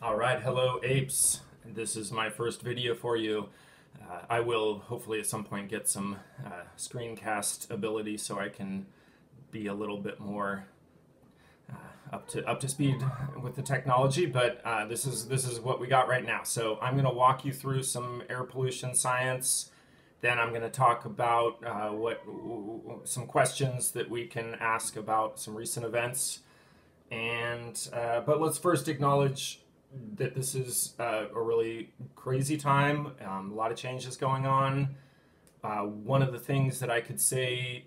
All right, hello apes. This is my first video for you. I will hopefully at some point get some screencast ability so I can be a little bit more up to speed with the technology, but this is what we got right now. So I'm going to walk you through some air pollution science. Then I'm going to talk about some questions that we can ask about some recent events. But let's first acknowledge that this is a really crazy time. A lot of changes going on. One of the things that I could say,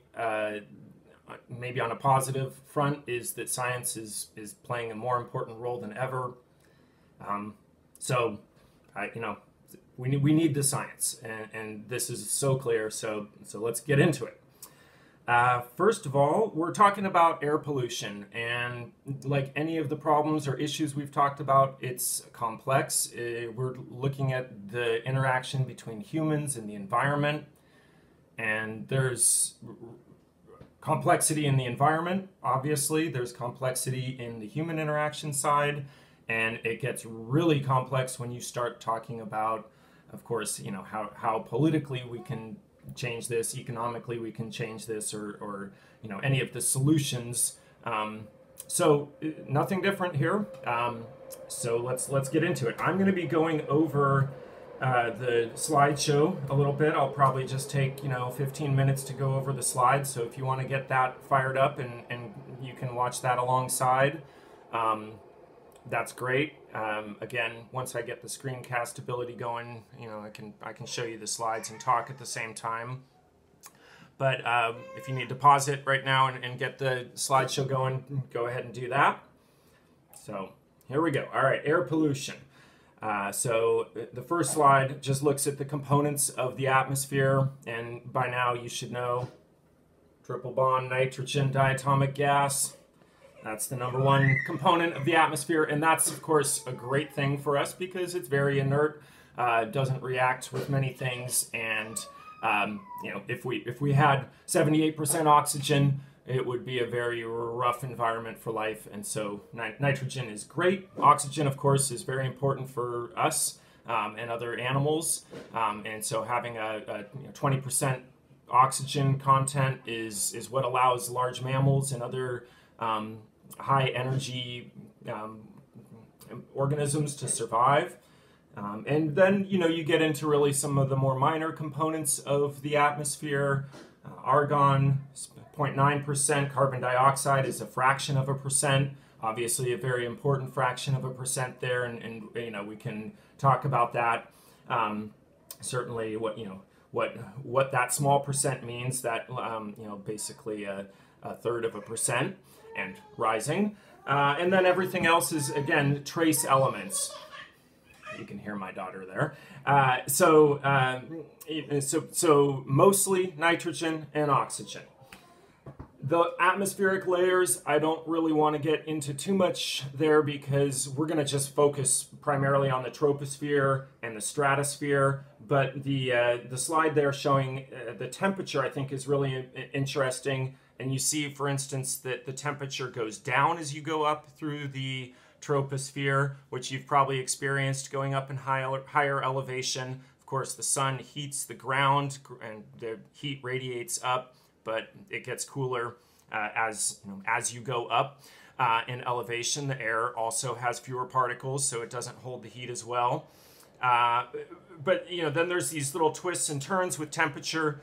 maybe on a positive front, is that science is playing a more important role than ever. We need the science, and this is so clear. So let's get into it. First of all, we're talking about air pollution, and like any of the problems or issues we've talked about, it's complex. We're looking at the interaction between humans and the environment, and there's complexity in the environment, obviously. There's complexity in the human interaction side, and it gets really complex when you start talking about, of course, how politically we can change this, economically we can change this, or any of the solutions. So nothing different here. So let's get into it. I'm going to be going over the slideshow a little bit. I'll probably just take 15 minutes to go over the slides. So if you want to get that fired up and you can watch that alongside, that's great. Again, once I get the screencast ability going, I can show you the slides and talk at the same time. But if you need to pause it right now and get the slideshow going, go ahead and do that. So here we go. All right, air pollution. So the first slide just looks at the components of the atmosphere, and by now you should know triple bond nitrogen diatomic gas. That's the number 1 component of the atmosphere, and that's, of course, a great thing for us because it's very inert, doesn't react with many things, and if we had 78% oxygen, it would be a very rough environment for life, and so nitrogen is great. Oxygen, of course, is very important for us and other animals, and so having a 20% oxygen content is what allows large mammals and other high energy organisms to survive. And then, you get into really some of the more minor components of the atmosphere. Argon, 0.9%. Carbon dioxide is a fraction of a percent. Obviously a very important fraction of a percent there, and we can talk about that. Certainly what that small percent means, that basically a third of a percent and rising. And then everything else is, again, trace elements. You can hear my daughter there. So mostly nitrogen and oxygen. The atmospheric layers, I don't really want to get into too much there because we're going to just focus primarily on the troposphere and the stratosphere. But the slide there showing the temperature, I think, is really interesting. And you see, for instance, that the temperature goes down as you go up through the troposphere, which you've probably experienced going up in higher elevation. Of course, the sun heats the ground and the heat radiates up, but it gets cooler as you go up in elevation. The air also has fewer particles, so it doesn't hold the heat as well. But then there's these little twists and turns with temperature.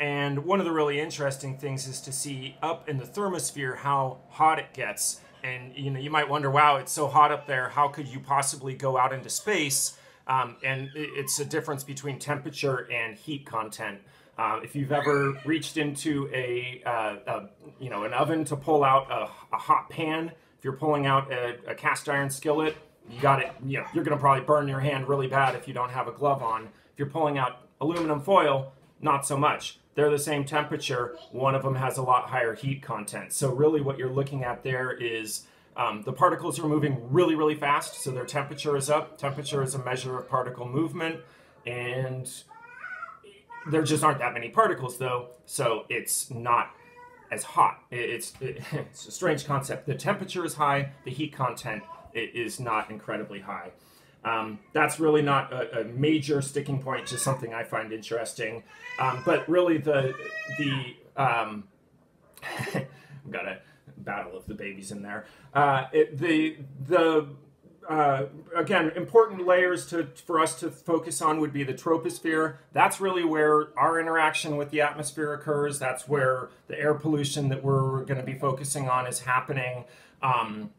And one of the really interesting things is to see up in the thermosphere how hot it gets. And you might wonder, wow, it's so hot up there, how could you possibly go out into space? And it's a difference between temperature and heat content. If you've ever reached into an oven to pull out a hot pan, if you're pulling out a cast iron skillet, you're gonna probably burn your hand really bad if you don't have a glove on. If you're pulling out aluminum foil, not so much. They're the same temperature. One of them has a lot higher heat content. So really what you're looking at there is the particles are moving really, really fast, so their temperature is up. Temperature is a measure of particle movement, and there just aren't that many particles, though, so it's not as hot. It's a strange concept. The temperature is high, the heat content is not incredibly high. That's really not a major sticking point, just something I find interesting. But really I've got a battle of the babies in there. Again, important layers for us to focus on would be the troposphere. That's really where our interaction with the atmosphere occurs. That's where the air pollution that we're going to be focusing on is happening. And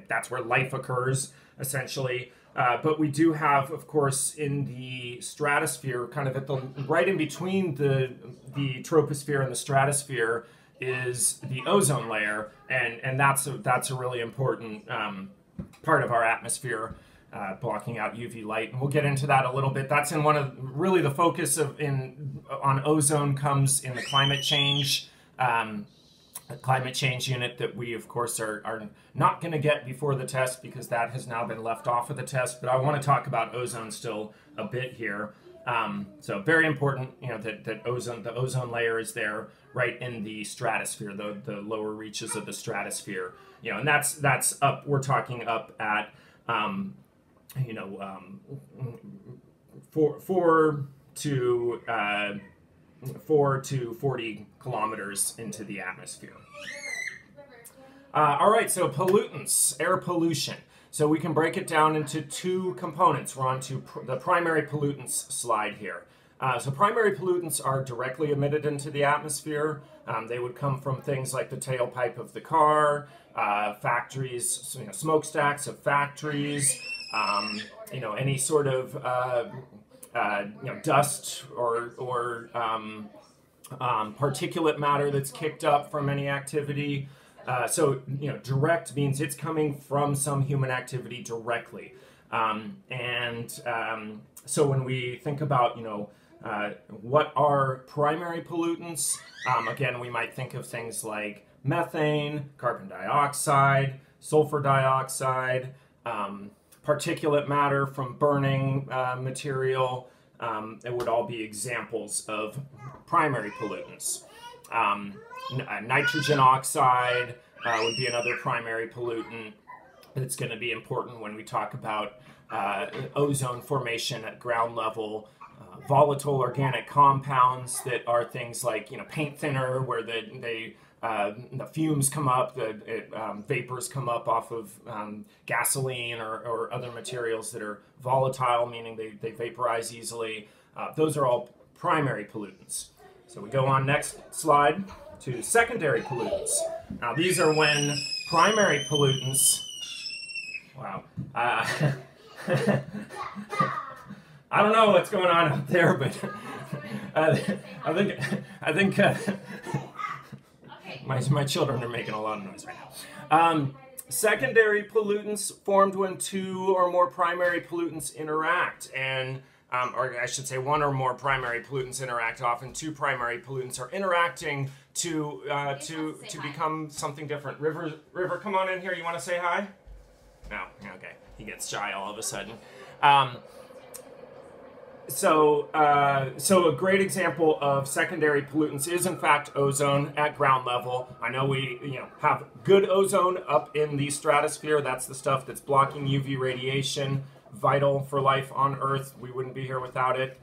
that's where life occurs, essentially. But we do have, of course, in the stratosphere, kind of right in between the troposphere and the stratosphere, is the ozone layer, and that's a really important part of our atmosphere, blocking out UV light, and we'll get into that a little bit. That's in one of really the focus on ozone comes in the climate change unit that we of course are not going to get before the test because that has now been left off of the test. But I want to talk about ozone still a bit here. So very important, that the ozone layer is there right in the stratosphere, the lower reaches of the stratosphere, and that's up. We're talking up at, 4 to 40 kilometers into the atmosphere. All right, so pollutants, air pollution. So we can break it down into two components. We're on to the primary pollutants slide here. So primary pollutants are directly emitted into the atmosphere. They would come from things like the tailpipe of the car, factories, smokestacks of factories, any sort of dust or particulate matter that's kicked up from any activity. So direct means it's coming from some human activity directly. So when we think about, what are primary pollutants, again, we might think of things like methane, carbon dioxide, sulfur dioxide, particulate matter from burning material. It would all be examples of primary pollutants. Nitrogen oxide would be another primary pollutant. It's going to be important when we talk about ozone formation at ground level. Volatile organic compounds that are things like paint thinner, where the fumes come up, the vapors come up off of gasoline or other materials that are volatile, meaning they vaporize easily. Those are all primary pollutants. So we go on next slide to secondary pollutants. Now these are when primary pollutants, wow, I don't know what's going on out there, but I think my children are making a lot of noise right now. Secondary pollutants formed when two or more primary pollutants interact, and or I should say one or more primary pollutants interact. Often two primary pollutants are interacting to become something different. River, come on in here. You want to say hi? No? Okay. He gets shy all of a sudden. So a great example of secondary pollutants is in fact ozone at ground level. I know we have good ozone up in the stratosphere. That's the stuff that's blocking UV radiation, vital for life on Earth. We wouldn't be here without it.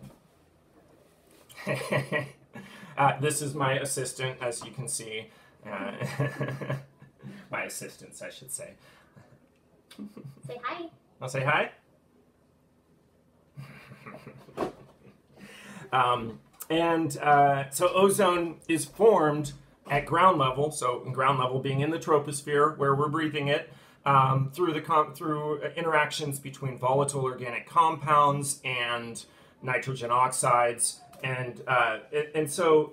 This is my assistant, as you can see. My assistants, I should say. Say hi. I'll say hi. So ozone is formed at ground level, so ground level being in the troposphere where we're breathing it, through interactions between volatile organic compounds and nitrogen oxides, and so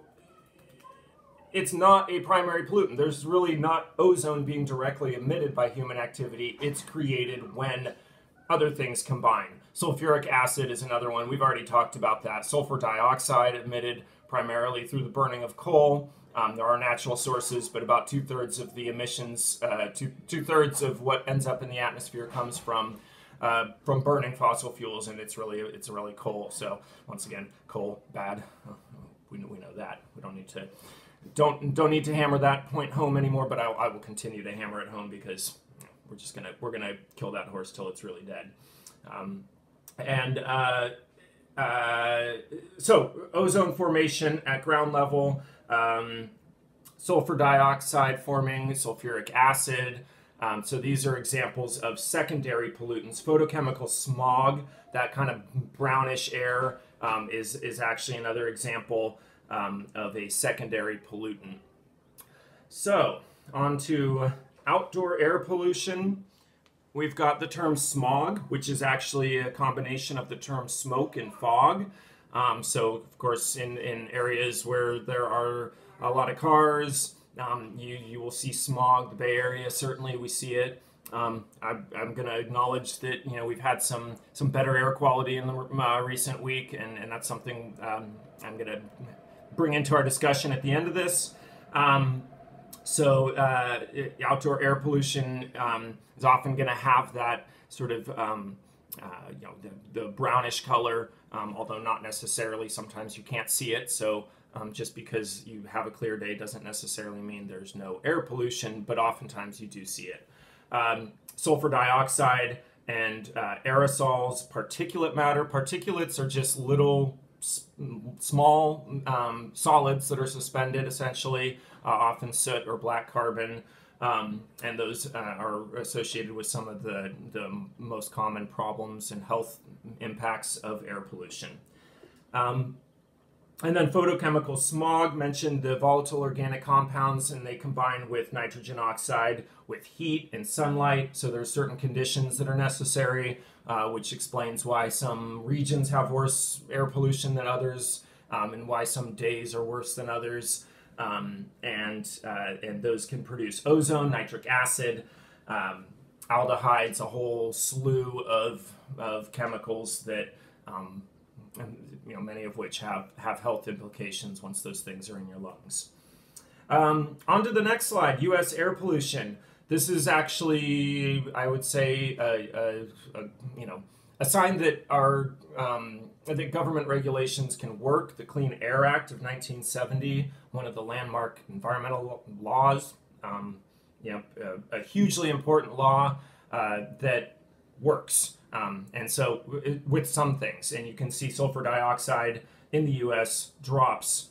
it's not a primary pollutant. There's really not ozone being directly emitted by human activity. It's created when other things combine. Sulfuric acid is another one. We've already talked about that. Sulfur dioxide emitted primarily through the burning of coal. There are natural sources, but about two-thirds of the emissions, two-thirds of what ends up in the atmosphere comes from burning fossil fuels, and it's really coal. So once again, coal bad. We know that. We don't need to hammer that point home anymore. But I will continue to hammer it home because we're gonna kill that horse till it's really dead. So ozone formation at ground level, sulfur dioxide forming, sulfuric acid. So these are examples of secondary pollutants. Photochemical smog, that kind of brownish air, is actually another example of a secondary pollutant. So on to outdoor air pollution. We've got the term smog, which is actually a combination of the term smoke and fog. So, of course, in areas where there are a lot of cars, you will see smog. The Bay Area, certainly, we see it. I'm going to acknowledge that we've had some better air quality in the recent week, and that's something I'm going to bring into our discussion at the end of this. So outdoor air pollution is often going to have that sort of the brownish color, although not necessarily. Sometimes you can't see it. So just because you have a clear day doesn't necessarily mean there's no air pollution, but oftentimes you do see it. Sulfur dioxide and aerosols, particulate matter. Particulates are just little small solids that are suspended, essentially, often soot or black carbon, and those are associated with some of the most common problems and health impacts of air pollution. And then photochemical smog, mentioned the volatile organic compounds, and they combine with nitrogen oxide with heat and sunlight. So there's certain conditions that are necessary, which explains why some regions have worse air pollution than others, and why some days are worse than others. And those can produce ozone, nitric acid, aldehydes, a whole slew of chemicals that many of which have health implications once those things are in your lungs. On to the next slide, U.S. air pollution. This is actually, I would say, a sign that that government regulations can work. The Clean Air Act of 1970, one of the landmark environmental laws, a hugely important law that works. And so with some things, and you can see sulfur dioxide in the U.S. drops,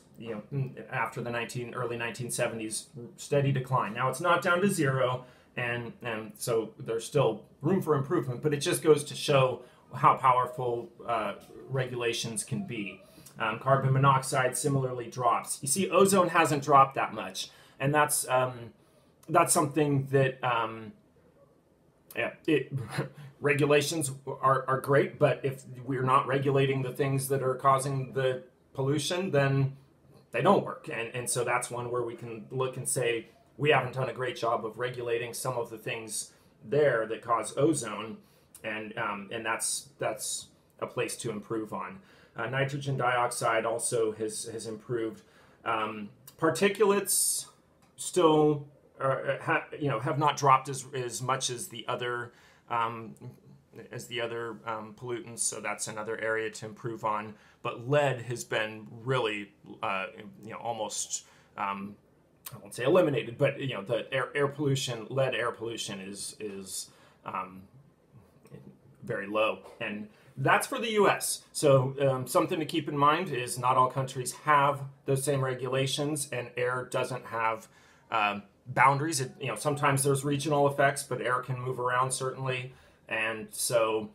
after the early 1970s, steady decline. Now it's not down to zero, and so there's still room for improvement, but it just goes to show how powerful regulations can be. Carbon monoxide similarly drops. You see, ozone hasn't dropped that much, and that's something that regulations are great, but if we're not regulating the things that are causing the pollution, then they don't work. And so that's one where we can look and say, we haven't done a great job of regulating some of the things there that cause ozone, and that's a place to improve on. Nitrogen dioxide also has improved. Particulates still have not dropped as much as the other pollutants, so that's another area to improve on. But lead has been really almost I won't say eliminated, but the air pollution, lead air pollution is very low, and that's for the U.S. So something to keep in mind is not all countries have those same regulations, and air doesn't have boundaries. Sometimes there's regional effects, but air can move around certainly, and so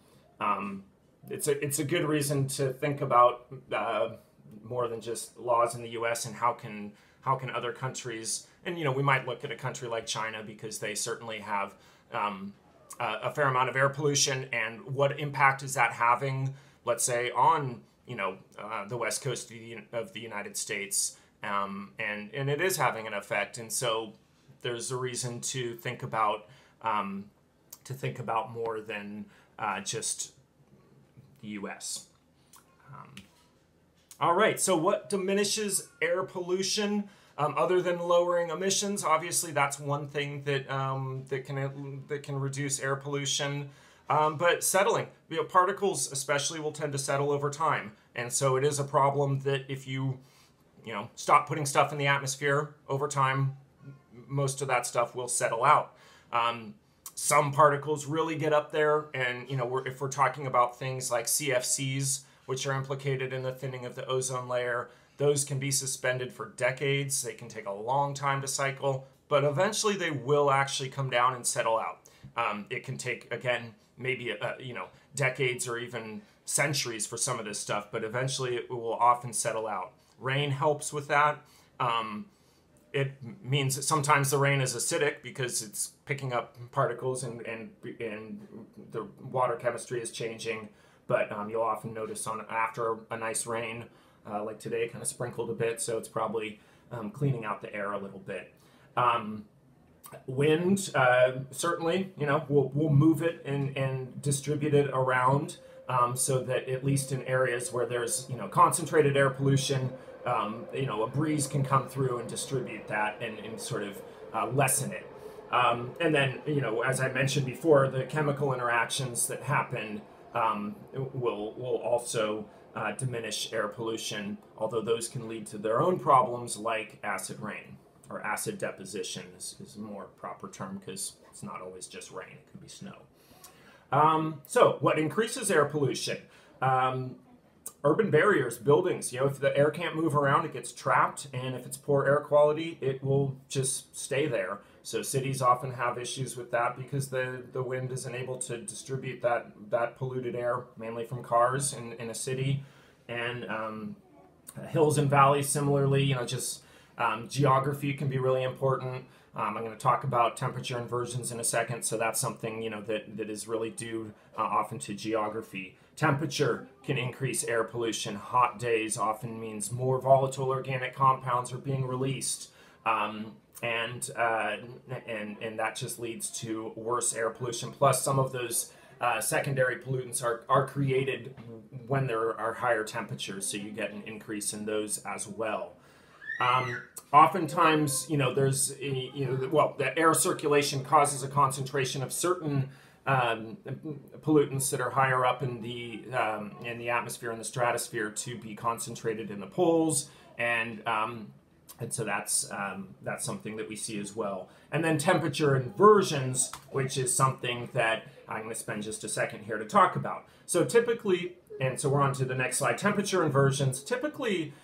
it's a good reason to think about more than just laws in the U.S. and how can other countries, and we might look at a country like China because they certainly have a fair amount of air pollution, and what impact is that having, let's say, on the west coast of the United States, and it is having an effect, and so there's a reason to think about more than just the U.S. All right, so what diminishes air pollution other than lowering emissions? Obviously, that's one thing that can reduce air pollution. But settling, particles especially will tend to settle over time, and so it is a problem that if you stop putting stuff in the atmosphere over time, most of that stuff will settle out. some particles really get up there, and if we're talking about things like CFCs, which are implicated in the thinning of the ozone layer, those can be suspended for decades. They can take a long time to cycle, but eventually they will actually come down and settle out. It can take, again, maybe decades or even centuries for some of this stuff, but eventually it will often settle out. Rain helps with that. It means that sometimes the rain is acidic because it's picking up particles and the water chemistry is changing. But you'll often notice after a nice rain, like today, it kind of sprinkled a bit, so it's probably cleaning out the air a little bit. Wind, certainly, we'll move it and distribute it around so that at least in areas where there's concentrated air pollution, a breeze can come through and distribute that and sort of lessen it. And then, as I mentioned before, the chemical interactions that happen will also diminish air pollution, although those can lead to their own problems like acid rain, or acid deposition is a more proper term because it's not always just rain, it could be snow. So what increases air pollution? Urban barriers, buildings. If the air can't move around, it gets trapped, and if it's poor air quality, it will just stay there. So cities often have issues with that because the wind isn't able to distribute that polluted air, mainly from cars in a city. And hills and valleys, similarly, geography can be really important. I'm going to talk about temperature inversions in a second, so that's something that is really due often to geography. Temperature can increase air pollution. Hot days often means more volatile organic compounds are being released, and that just leads to worse air pollution. Plus, some of those secondary pollutants are created when there are higher temperatures, so you get an increase in those as well. Oftentimes, there's, the air circulation causes a concentration of certain pollutants that are higher up in the atmosphere, in the stratosphere, to be concentrated in the poles, and so that's something that we see as well. And then temperature inversions, which is something that I'm going to spend just a second here to talk about. So typically, and so we're on to the next slide, temperature inversions, typically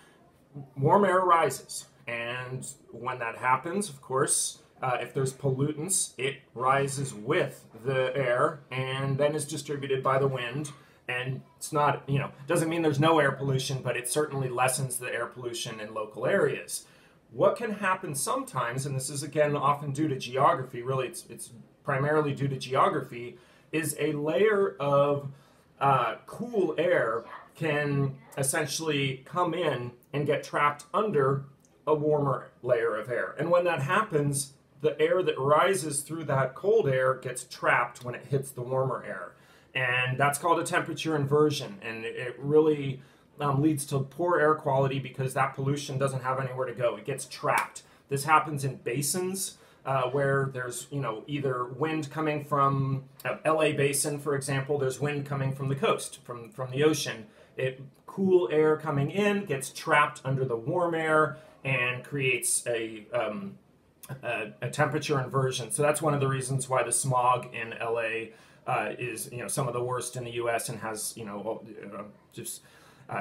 warm air rises, and when that happens, of course, if there's pollutants, it rises with the air and then is distributed by the wind. And it's not, doesn't mean there's no air pollution, but it certainly lessens the air pollution in local areas. What can happen sometimes, and this is again often due to geography, really it's primarily due to geography, is a layer of cool air can essentially come in and get trapped under a warmer layer of air. And when that happens, the air that rises through that cold air gets trapped when it hits the warmer air. And that's called a temperature inversion. And it really leads to poor air quality because that pollution doesn't have anywhere to go. It gets trapped. This happens in basins where there's, either wind coming from LA Basin, for example, there's wind coming from the coast, from the ocean. Cool air coming in gets trapped under the warm air and creates a temperature inversion. So that's one of the reasons why the smog in LA is some of the worst in the U.S. and has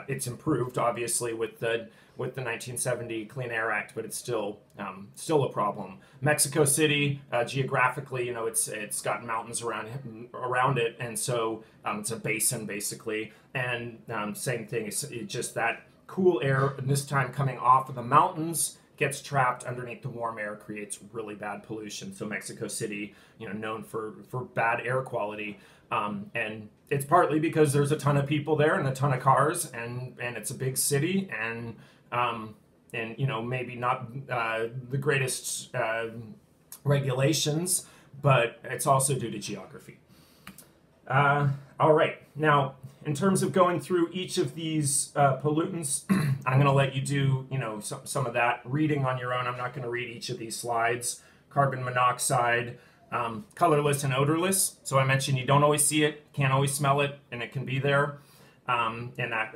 it's improved obviously with the 1970 Clean Air Act, but it's still a problem. Mexico City, geographically, it's got mountains around it, and so it's a basin basically. And same thing, it's just that cool air, and this time coming off of the mountains, gets trapped underneath the warm air, creates really bad pollution. So Mexico City, known for bad air quality, and it's partly because there's a ton of people there and a ton of cars, and it's a big city, and maybe not the greatest regulations, but it's also due to geography. All right, now in terms of going through each of these pollutants, I'm going to let you do some of that reading on your own. I'm not going to read each of these slides. Carbon monoxide, colorless and odorless. So I mentioned you don't always see it, can't always smell it, and it can be there. And that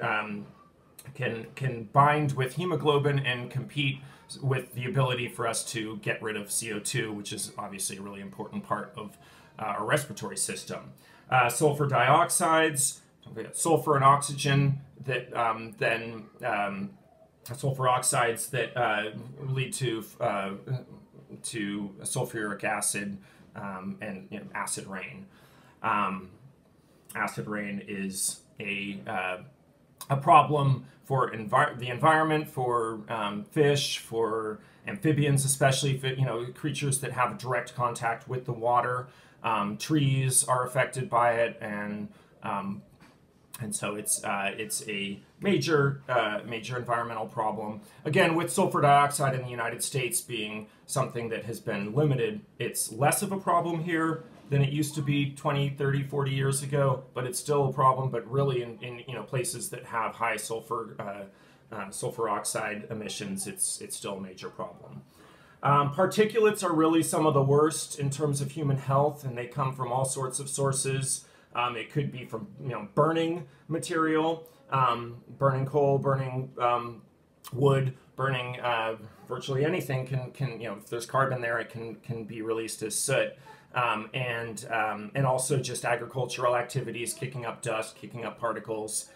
can bind with hemoglobin and compete with the ability for us to get rid of CO2, which is obviously a really important part of our respiratory system. Sulfur dioxides, sulfur and oxygen that sulfur oxides that lead to sulfuric acid and acid rain. Acid rain is a problem for the environment, for fish, for amphibians, especially creatures that have direct contact with the water. Trees are affected by it, and so it's a major environmental problem. Again, with sulfur dioxide in the United States being something that has been limited, it's less of a problem here than it used to be 20, 30, 40 years ago, but it's still a problem. But really in places that have high sulfur oxide emissions, it's still a major problem. Particulates are really some of the worst in terms of human health, and they come from all sorts of sources. It could be from burning material, burning coal, burning wood, burning virtually anything can if there's carbon there, it can be released as soot. And also just agricultural activities, kicking up dust, kicking up particles.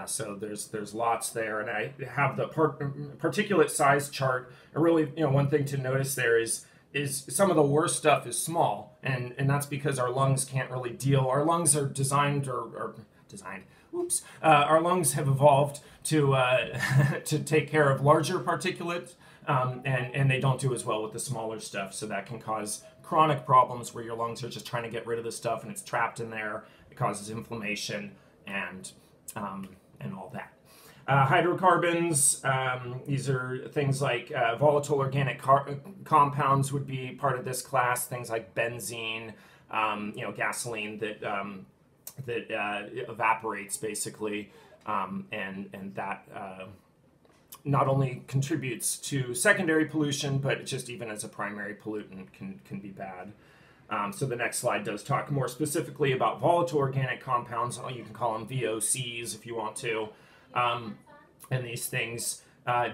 So there's lots there, and I have the particulate size chart. And really, one thing to notice there is some of the worst stuff is small, and that's because our lungs can't really deal. Our lungs are designed or designed. Oops. Our lungs have evolved to to take care of larger particulates, and they don't do as well with the smaller stuff. So that can cause chronic problems where your lungs are just trying to get rid of the stuff and it's trapped in there. It causes inflammation and all that. Hydrocarbons, these are things like volatile organic compounds would be part of this class. Things like benzene, gasoline that evaporates basically, and that not only contributes to secondary pollution, but just even as a primary pollutant can be bad. So the next slide does talk more specifically about volatile organic compounds. You can call them VOCs if you want to. And these things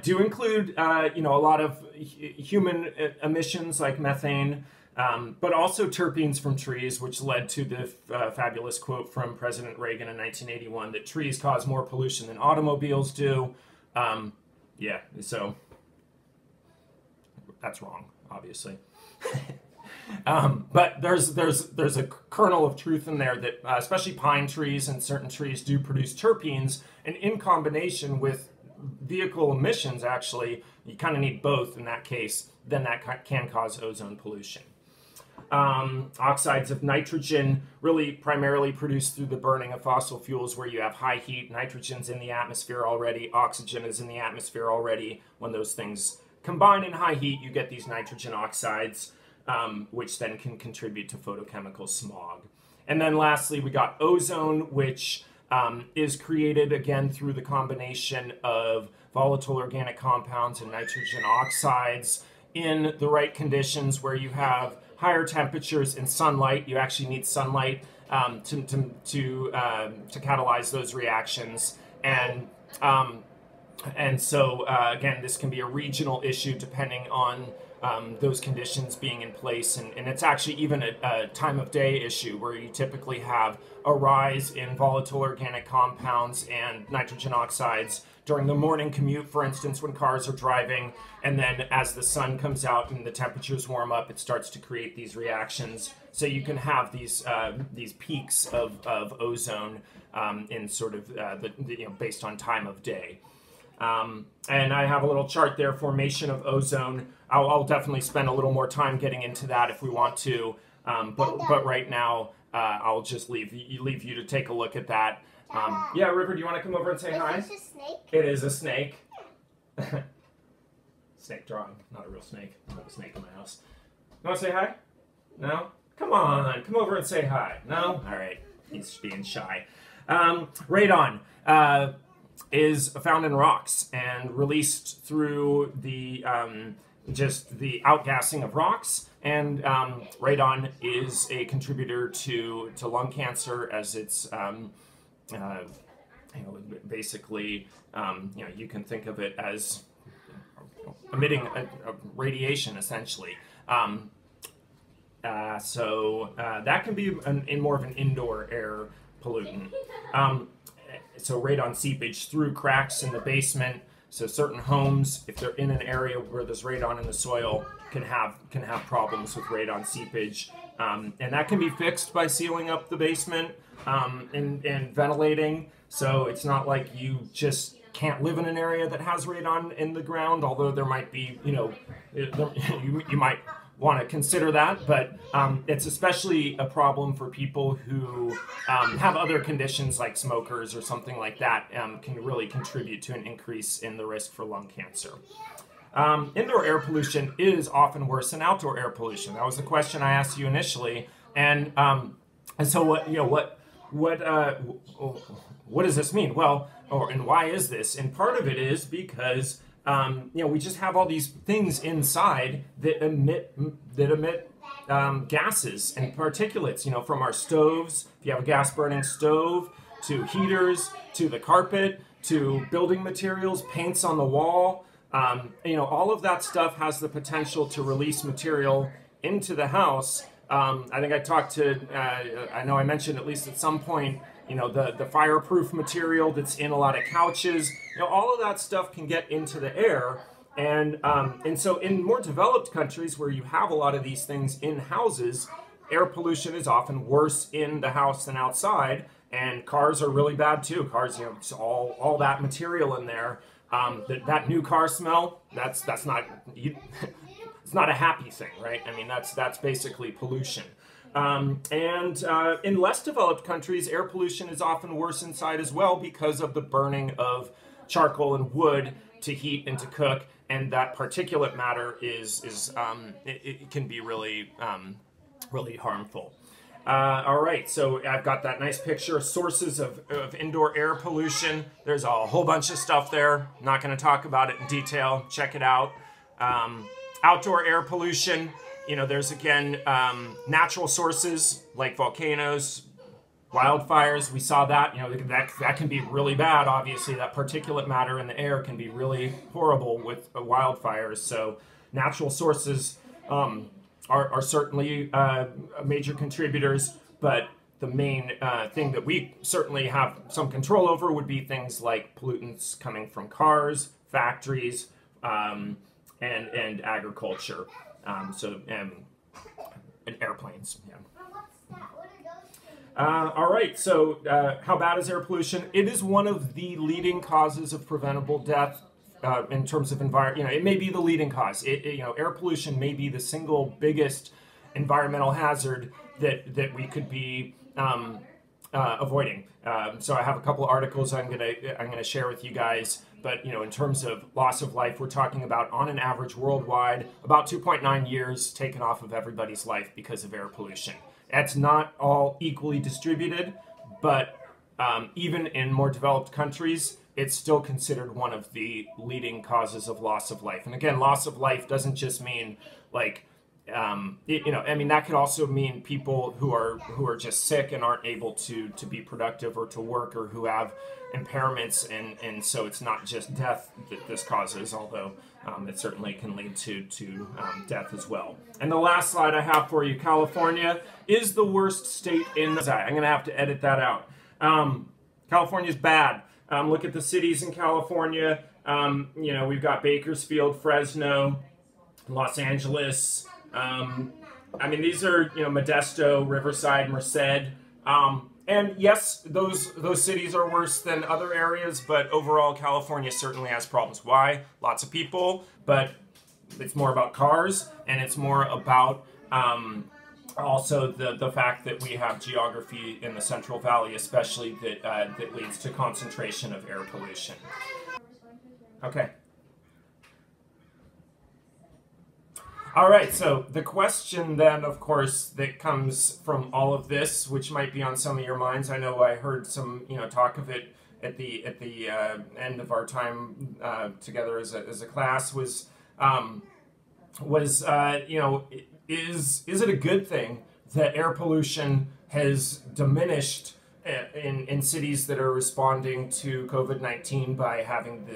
do include, a lot of human emissions like methane, but also terpenes from trees, which led to the fabulous quote from President Reagan in 1981 that trees cause more pollution than automobiles do. Yeah, so that's wrong, obviously. But there's a kernel of truth in there that especially pine trees and certain trees do produce terpenes, and in combination with vehicle emissions, actually, you kind of need both in that case, then that can cause ozone pollution. Oxides of nitrogen really primarily produced through the burning of fossil fuels where you have high heat. Nitrogen's in the atmosphere already. Oxygen is in the atmosphere already. When those things combine in high heat, you get these nitrogen oxides, which then can contribute to photochemical smog. And then lastly, we got ozone, which is created again through the combination of volatile organic compounds and nitrogen oxides in the right conditions where you have higher temperatures and sunlight. You actually need sunlight to catalyze those reactions, and so again, this can be a regional issue depending on those conditions being in place, and it's actually even a time of day issue where you typically have a rise in volatile organic compounds and nitrogen oxides during the morning commute, for instance, when cars are driving, and then as the sun comes out and the temperatures warm up, it starts to create these reactions. So you can have these peaks of ozone in sort of based on time of day. And I have a little chart there, formation of ozone. I'll definitely spend a little more time getting into that if we want to, but right now I'll just leave you to take a look at that. Yeah, River, do you want to come over and say hi? Is this a snake? It is a snake. Snake drawing, not a real snake. I have a snake in my house. You want to say hi? No? Come on, come over and say hi. No? All right, he's being shy. Radon is found in rocks and released through the just the outgassing of rocks, and radon is a contributor to lung cancer as it's basically, you can think of it as emitting a radiation, essentially. So that can be in more of an indoor air pollutant. So radon seepage through cracks in the basement. So certain homes, if they're in an area where there's radon in the soil, can have problems with radon seepage, and that can be fixed by sealing up the basement and ventilating. So it's not like you just can't live in an area that has radon in the ground. Although there might be, you might want to consider that, but it's especially a problem for people who have other conditions like smokers or something like that, can really contribute to an increase in the risk for lung cancer. Indoor air pollution is often worse than outdoor air pollution. That was the question I asked you initially, and so what does this mean? Well, and why is this? And part of it is because we just have all these things inside that emit gases and particulates, from our stoves. If you have a gas burning stove, to heaters, to the carpet, to building materials, paints on the wall, all of that stuff has the potential to release material into the house. I think I know I mentioned at least at some point, the fireproof material that's in a lot of couches, all of that stuff can get into the air. And so in more developed countries where you have a lot of these things in houses, air pollution is often worse in the house than outside. And cars are really bad too. Cars, it's all that material in there. That new car smell, that's not, it's not a happy thing, right? I mean, that's basically pollution. And in less developed countries, air pollution is often worse inside as well because of the burning of charcoal and wood to heat and to cook, and that particulate matter it can be really harmful. All right, so I've got that nice picture of sources of indoor air pollution. There's a whole bunch of stuff there. I'm not going to talk about it in detail. Check it out. Outdoor air pollution. There's again natural sources like volcanoes, wildfires. We saw that. That can be really bad. Obviously, that particulate matter in the air can be really horrible with wildfires. So natural sources are certainly major contributors, but the main thing that we certainly have some control over would be things like pollutants coming from cars, factories, and agriculture. And airplanes. Yeah. All right. So, how bad is air pollution? It is one of the leading causes of preventable death in terms of environment. It may be the leading cause. Air pollution may be the single biggest environmental hazard that we could be avoiding. So, I have a couple of articles I'm gonna share with you guys. But, in terms of loss of life, we're talking about, on an average worldwide, about 2.9 years taken off of everybody's life because of air pollution. That's not all equally distributed, but even in more developed countries, it's still considered one of the leading causes of loss of life. And again, loss of life doesn't just mean like, that could also mean people who are just sick and aren't able to be productive or to work, or who have impairments, and so it's not just death that this causes, although it certainly can lead to death as well. And the last slide I have for you, California is the worst state in the... I'm going to have to edit that out. California's bad. Look at the cities in California. We've got Bakersfield, Fresno, Los Angeles. These are, Modesto, Riverside, Merced. And yes, those cities are worse than other areas, but overall, California certainly has problems. Why? Lots of people, but it's more about cars, and it's more about also the fact that we have geography in the Central Valley, especially that leads to concentration of air pollution. Okay. All right, so the question then, of course, that comes from all of this, which might be on some of your minds. I know I heard some, talk of it at the end of our time together as a class. Is it a good thing that air pollution has diminished in cities that are responding to COVID-19 by having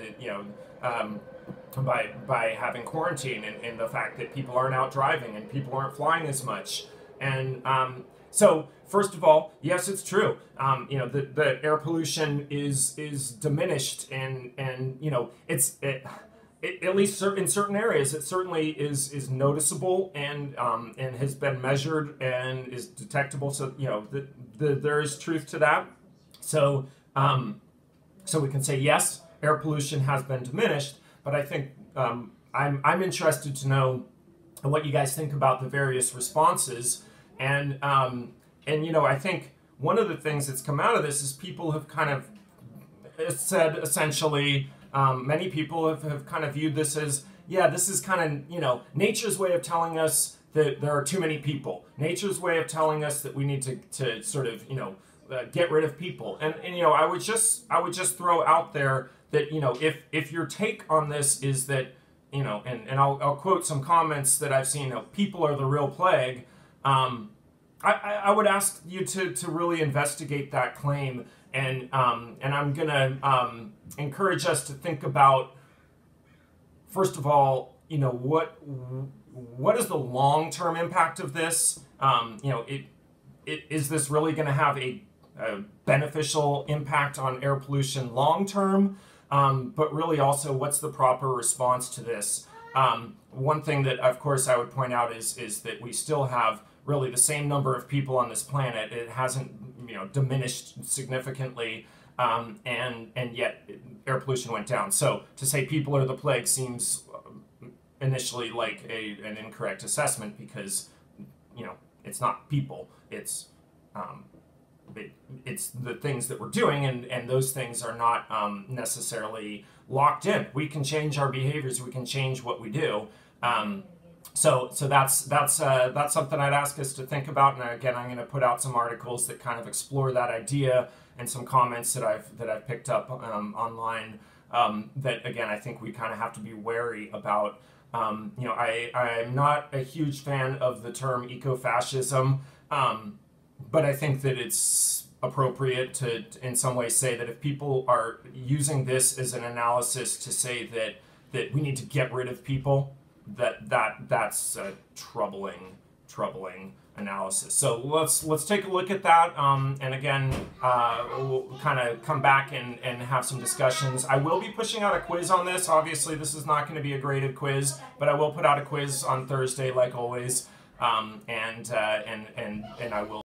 by having quarantine and the fact that people aren't out driving and people aren't flying as much. And so, first of all, yes, it's true. The air pollution is diminished, and at least in certain areas, it certainly is noticeable and has been measured and is detectable. So there is truth to that. So so we can say yes, air pollution has been diminished. But I think I'm interested to know what you guys think about the various responses, and I think one of the things that's come out of this is people have kind of said essentially. Many people have kind of viewed this as, this is kind of, nature's way of telling us that there are too many people. Nature's way of telling us that we need to sort of, get rid of people. And I would just throw out there that, if your take on this is that, and I'll quote some comments that I've seen, people are the real plague, I would ask you to really investigate that claim. And I'm going to encourage us to think about, first of all, what is the long-term impact of this? Is this really going to have a beneficial impact on air pollution long-term? But really also, what's the proper response to this? One thing that, of course, I would point out is that we still have really the same number of people on this planet. It hasn't diminished significantly, and yet air pollution went down. So to say people are the plague seems initially like an incorrect assessment, because it's not people, it's the things that we're doing, and those things are not necessarily locked in. We can change our behaviors, we can change what we do. So that's something I'd ask us to think about. And again, I'm going to put out some articles that kind of explore that idea, and some comments that I've picked up online that, again, I think we kind of have to be wary about. I'm not a huge fan of the term ecofascism, but I think that it's appropriate to in some ways say that if people are using this as an analysis to say that we need to get rid of people, that's a troubling analysis. So let's take a look at that, and again, we'll kind of come back and have some discussions. I will be pushing out a quiz on this. Obviously, this is not going to be a graded quiz, but I will put out a quiz on Thursday, like always, and I will